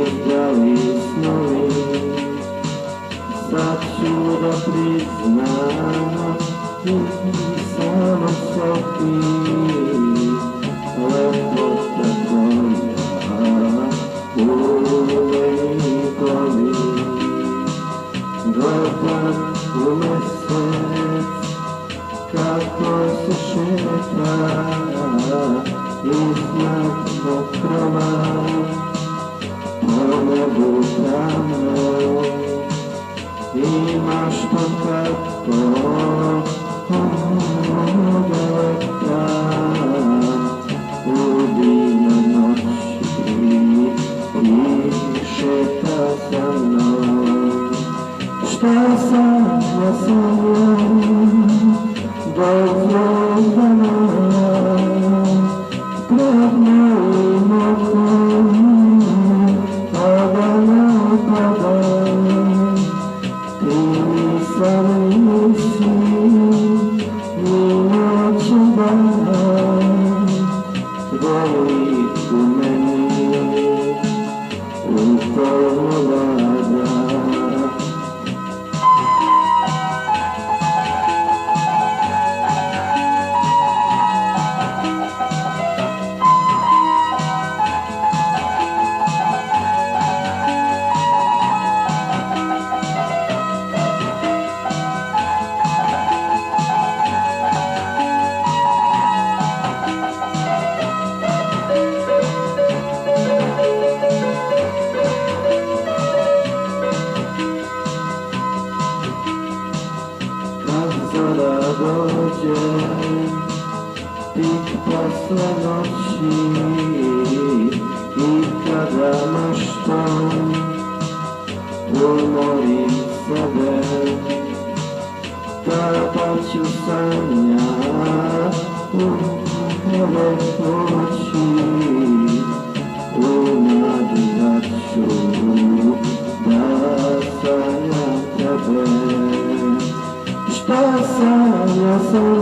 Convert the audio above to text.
izdali snovi. Sad ću da priznam i samo sebi lepota tvoja uvek goli. Gledam u mesec kako se šeta iznad pokrova po nebu tamno. Imaš to tako ovoga leta u divnoj noći i šeta sa mnom. Šta sam ja sanjam do tvojeg dana pred mojim okom pada napada. Ti nisam nisi ni noć i dan, tvoj lik u meni uporno vlada. Zora dođe tik posle noći i kada maštam umorim sebe, tada ću sanjat u ove noći, u nadi da ću da sanjam tebe. Šta sam ja sam